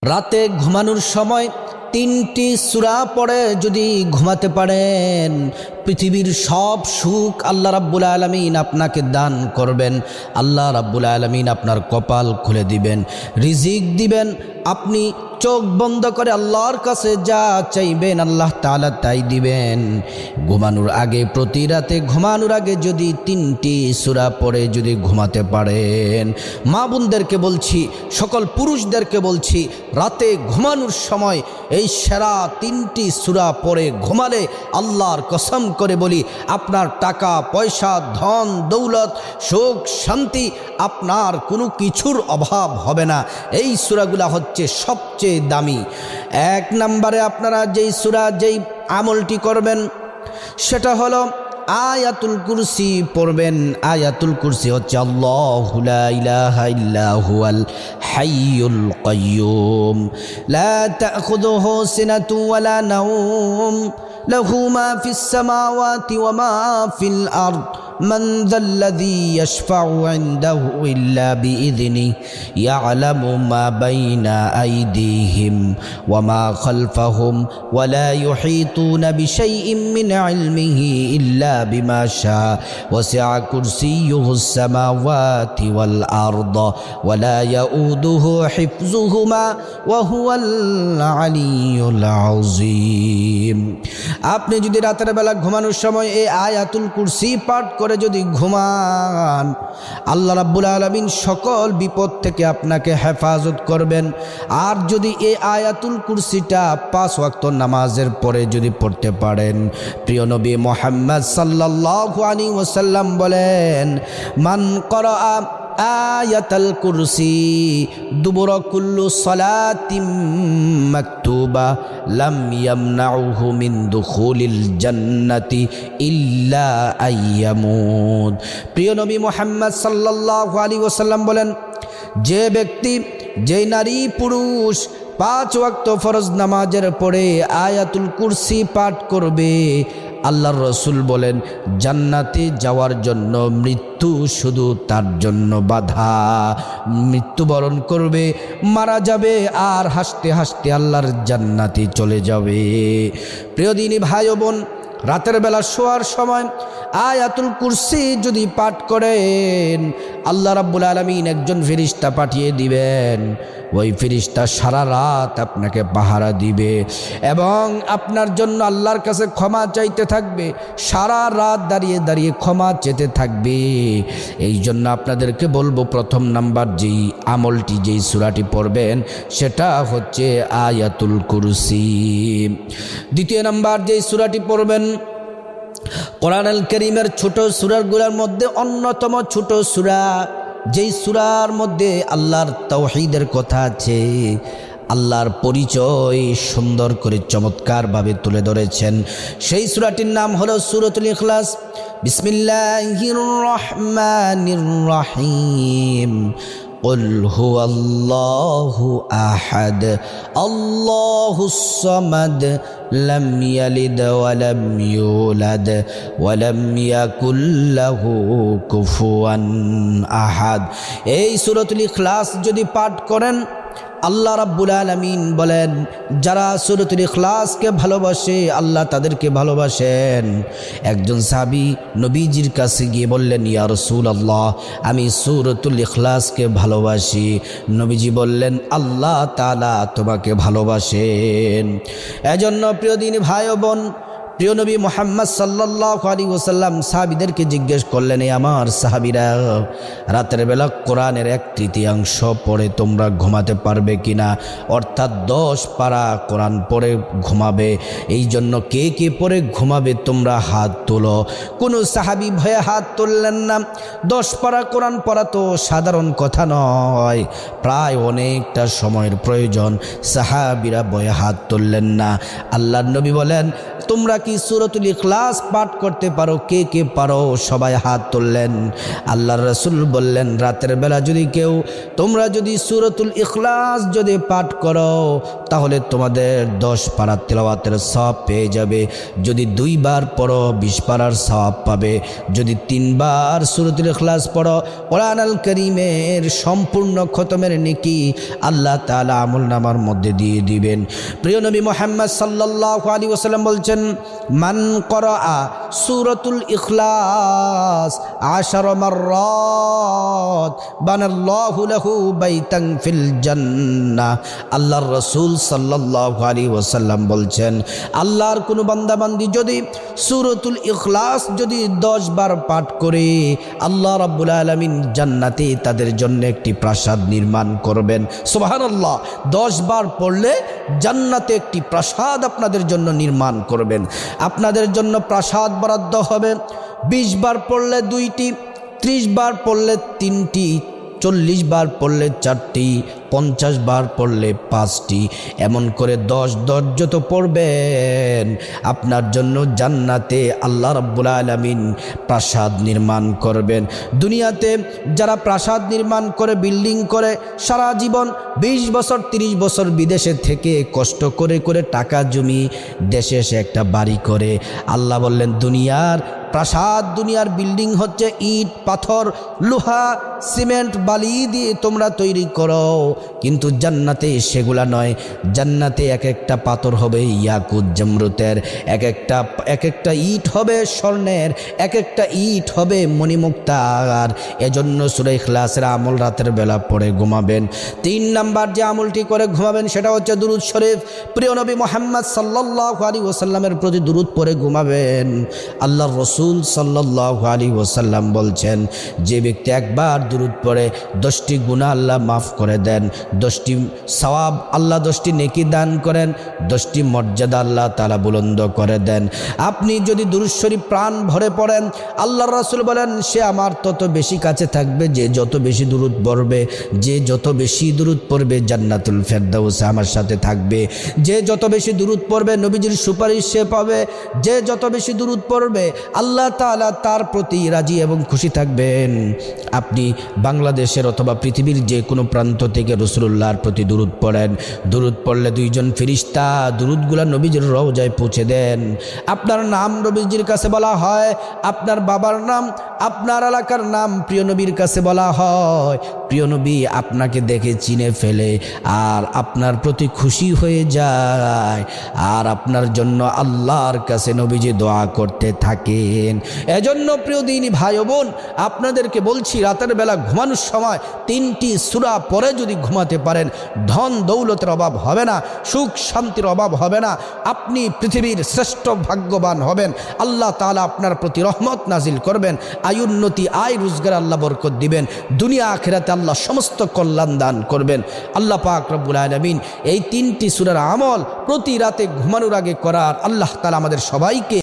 রাতে ঘুমানোর সময় 3টি সূরা পড়ে যদি ঘুমাতে পারেন, পৃথিবীর সব সুখ আল্লাহ রাব্বুল আলামিন আপনাকে দান করবেন। আল্লাহ রাব্বুল আলামিন আপনার কপাল খুলে দিবেন, রিজিক দিবেন। আপনি চোখ বন্ধ করে আল্লাহর কাছে যা চাইবেন আল্লাহ তাআলা তাই দিবেন। ঘুমানোর আগে, প্রতি রাতে ঘুমানোর আগে যদি 3টি সূরা পড়ে যদি ঘুমাতে পারেন, মা বোনদেরকে বলছি, সকল পুরুষদেরকে বলছি, রাতে ঘুমানোর সময় এই সেরা 3টি সূরা পড়ে ঘুমালে আল্লাহর কসম করে বলি, আপনার টাকা পয়সা, ধন দৌলত, সুখ শান্তি, আপনার কোনো কিছুর অভাব হবে না। এই সূরাগুলা হচ্ছে সবচেয়ে দামি। 1 নম্বরে আপনারা যেই সূরা, যেই আমলটি করবেন সেটা হলো আয়াতুল কুরসি পড়বেন। আয়াতুল কুরসি হচ্ছে আল্লাহু লা ইলাহা ইল্লা হুয়াল হাইয়ুল কাইয়্যুম লা তাখুযুহু সিনাতু ওয়ালা নাওম লাহু মা ফিস সামাওয়াতি ওয়া মা ফিল আরদ من ذا الذي يشفع عنده إلا بإذنه يعلم ما بين أيديهم وما خلفهم ولا يحيطون بشيء من علمه إلا بما شاء وسع كرسيه السماوات والأرض ولا يؤوده حفظهما وهو العلي العظيم। আপনি যদি রাতের বেলা ঘুমানোর সময় এই আয়াতুল কুরসি পাঠ করে যদি ঘুমান, আল্লাহ রাব্বুল আলামিন সকল বিপদ থেকে আপনাকে হেফাজত করবেন। আর যদি এই আয়াতুল কুরসিটা 5 ওয়াক্ত নামাজের পরে যদি পড়তে পারেন, প্রিয় নবী মুহাম্মদ সাল্লাল্লাহু আলাইহি ওয়াসাল্লাম বলেন, মান ক্বারাআ আয়াতুল কুরসি দুবুরা কুল্লু সালাতিম মাকতুবা লাম ইয়ামনাউহু মিন দুখুলিল জান্নাতি ইল্লা আইয়ামুদ। প্রিয় নবী মুহাম্মদ সাল্লাল্লাহু আলাইহি ওয়াসাল্লাম বলেন, যে ব্যক্তি, যে নারী পুরুষ 5 ওয়াক্ত ফরজ নামাজের পরে আয়াতুল কুরসি পাঠ করবে, আল্লাহর রসুল বলেন জান্নাতে যাওয়ার জন্য মৃত্যু শুধু তার জন্য বাধা। মৃত্যুবরণ করবে, মারা যাবে, আর হাসতে হাসতে আল্লাহর জান্নাতে চলে যাবে। প্রিয় দিনী ভাই ও বোন, রাতের বেলা শোয়ার সময় আয়াতুল কুরসি যদি পাঠ করেন, আল্লাহ রাব্বুল আলামিন একজন ফেরেশতা পাঠিয়ে দিবেন। ওই ফেরেশতা সারা রাত আপনাকে পাহারা দিবে এবং আপনার জন্য আল্লাহর কাছে ক্ষমা চাইতে থাকবে। সারা রাত দাঁড়িয়ে দাঁড়িয়ে ক্ষমা চেতে থাকবে। এই জন্য আপনাদেরকে বলবো, প্রথম নাম্বার যেই আমলটি, যেই সূরাটি পড়বেন সেটা হচ্ছে আয়াতুল কুরসি। দ্বিতীয় নাম্বার যেই সূরাটি পড়বেন, কোরআনুল কারীমের ছোট সূরাগুলোর মধ্যে অন্যতম ছোট সূরা, যেই সূরার মধ্যে আল্লাহর তাওহীদের কথা আছে, আল্লাহর পরিচয় সুন্দর করে চমৎকারভাবে তুলে ধরেছেন, সেই সূরাটির নাম হলো সূরাতুল ইখলাস। বিসমিল্লাহির রহমানির রহিম। قل هو الله أحد الله الصمد لم يلد ولم يولد ولم يكن له كفوا أحد। এই সূরাতুল ইখলাস যদি পাঠ করেন, আল্লাহ রাব্বুল আলামিন বলেন, যারা সূরাতুল ইখলাসকে ভালোবাসে আল্লাহ তাদেরকে ভালোবাসেন। একজন সাহাবী নবীজির কাছে গিয়ে বললেন, ইয়া রাসূলুল্লাহ, আমি সূরাতুল ইখলাসকে ভালোবাসি। নবীজি বললেন, আল্লাহ তাআলা তোমাকে ভালোবাসেন। এজন্য প্রিয় দিনী ভাই ও বোন, প্রিয় নবী মুহাম্মদ সাল্লাল্লাহু আলাইহি ওয়াসাল্লাম সাহাবীদেরকে জিজ্ঞেস করলেন, আমার সাহাবীরা, রাতের বেলা কোরআনের 1/3 পড়ে তোমরা ঘুমাতে পারবে কিনা? অর্থাৎ 10 পারা কোরআন পড়ে ঘুমাবে। এই জন্য কে কে পড়ে ঘুমাবে তোমরা হাত তোলো। কোনো সাহাবী ভয়ে হাত তুললেন না। 10 পারা কোরআন পড়া তো সাধারণ কথা নয়, প্রায় অনেকটা সময়ের প্রয়োজন। সাহাবীরা ভয়ে হাত তুললেন না। আল্লাহর নবী বলেন, তোমরা কি কি সূরাতুল ইখলাস পাঠ করতে পারো? কে কে পারো? সবাই হাত তুললেন। আল্লাহর রাসূল বললেন, রাতের বেলা যদি কেউ তোমরা যদি সূরাতুল ইখলাস যদি পাঠ করো তাহলে তোমাদের 10 পারা তিলাওয়াতের সওয়াব পেয়ে যাবে। যদি 2 বার পড়ো 20 পারার সওয়াব পাবে। যদি 3 বার সূরাতুল ইখলাস পড়ো কোরআনুল কারীমের সম্পূর্ণ খতমের নেকি আল্লাহ তাআলা আমলনামার মধ্যে দিয়ে দিবেন। প্রিয় নবী মুহাম্মদ সাল্লাল্লাহু আলাইহি ওয়াসাল্লাম বলছেন, মান করাআ সূরাতুল ইখলাস 10 মাররাত বানাল্লাহু লাহু বাইতান ফিল জান্নাহ। আল্লাহর রাসূল সাল্লাল্লাহু আলাইহি ওয়াসাল্লাম বলছেন, আল্লাহর কোনো বান্দা বান্দি যদি সূরাতুল ইখলাস যদি 10 বার পাঠ করে আল্লাহ রাব্বুল আলামিন জান্নাতে তাদের জন্য একটি প্রাসাদ নির্মাণ করবেন। সুবহানাল্লাহ, 10 বার পড়লে জান্নাতে একটি প্রাসাদ আপনাদের জন্য নির্মাণ করবেন। আপনাদের জন্য প্রাসাদ বরাদ্দ হবে। 20 বার পড়লে 2টি, 30 বার পড়লে 3টি, 40 বার পড়লে 4টি, 50 বার পড়লে 5টি, এমন করে 10 যত পড়বেন আপনার জন্য জান্নাতে আল্লাহ রাব্বুল আলামিন প্রাসাদ নির্মাণ করবেন। দুনিয়াতে যারা প্রাসাদ নির্মাণ করে, বিল্ডিং করে, সারা জীবন 20 বছর 30 বছর বিদেশে থেকে কষ্ট করে করে টাকা জমি দেশে এসে একটা বাড়ি করে, আল্লাহ বললেন দুনিয়ার প্রাসাদ, দুনিয়ার বিল্ডিং হচ্ছে ইট, পাথর, লোহা, সিমেন্ট, বালি দিয়ে তোমরা তৈরি করো, কিন্তু জান্নাতে সেগুলা নয়। জান্নাতে এক একটা পাথর হবে ইয়াকুত জমরুতের, এক একটা ইট হবে স্বর্ণের, এক একটা ইট হবে মণিমুক্তার। এজন্য সূরা ইখলাসের আমল রাতের বেলা পড়ে ঘুমাবেন। 3 নাম্বার যে আমলটি করে ঘুমাবেন সেটা হচ্ছে দুরূদ শরীফ। প্রিয় নবী মুহাম্মদ সাল্লাল্লাহু আলাইহি ওয়াসাল্লামের প্রতি দুরূদ পড়ে ঘুমাবেন। আল্লাহর রাসূল সাল্লাল্লাহু আলাইহি ওয়াসাল্লাম বলছেন, যে ব্যক্তি একবার দুরূদ পড়ে 10টি গুনাহ আল্লাহ মাফ করে দেন, 10টি সওয়াব আল্লাহ, 10টি নেকি দান করেন, 10টি মর্যাদা আল্লাহ তাআলা বুলন্দ করে দেন। আপনি যদি দুরূদ শরীফ প্রাণ ভরে পড়েন, আল্লাহর রাসূল বলেন সে আমার তত বেশি কাছে থাকবে। যে যত বেশি দুরূদ পড়বে, যে যত বেশি দুরূদ পড়বে জান্নাতুল ফেরদাউসে আমার সাথে থাকবে। যে যত বেশি দুরূদ পড়বে নবীজির সুপারিশ সে পাবে। যে যত বেশি দুরূদ পড়বে আল্লাহ তাআলা তার প্রতি রাজি এবং খুশি থাকবেন। আপনি বাংলাদেশের অথবা পৃথিবীর যে কোনো প্রান্ত থেকে রাসূলুল্লাহর প্রতি দুরূদ পড়েন। দুরূদ পড়লে 2 জন ফেরেশতা দুরূদগুলা নবীজির রওজায় পৌঁছে দেন। আপনার নাম নবীজির কাছে বলা হয়, আপনার বাবার নাম, আপনার এলাকার নাম প্রিয় নবীর কাছে বলা হয়। প্রিয় নবী আপনাকে দেখে চিনে ফেলে আর আপনার প্রতি খুশি হয়ে যায়, আর আপনার জন্য আল্লাহর কাছে নবীজি দোয়া করতে থাকেন। এজন্য প্রিয় দিনী ভাই ও বোন, আপনাদেরকে বলছি রাতের বেলা ঘুমানোর সময় 3টি সূরা পড়ে যদি ঘুমাতে পারেন, ধন দৌলতের অভাব হবে না, সুখ শান্তির অভাব হবে না, আপনি পৃথিবীর শ্রেষ্ঠ ভাগ্যবান হবেন। আল্লাহ তাআলা আপনার প্রতি রহমত নাজিল করবেন, আয়ুন্নতি, আয় রোজগার আল্লাহ বরকত দিবেন, দুনিয়া আখিরাতে আল্লাহ সমস্ত কল্যাণ দান করবেন। আল্লাহ পাক রব্বুল আলামিন এই 3টি সূরার আমল প্রতি রাতে ঘুমানোর আগে করার আল্লাহ তাআলা আমাদের সবাইকে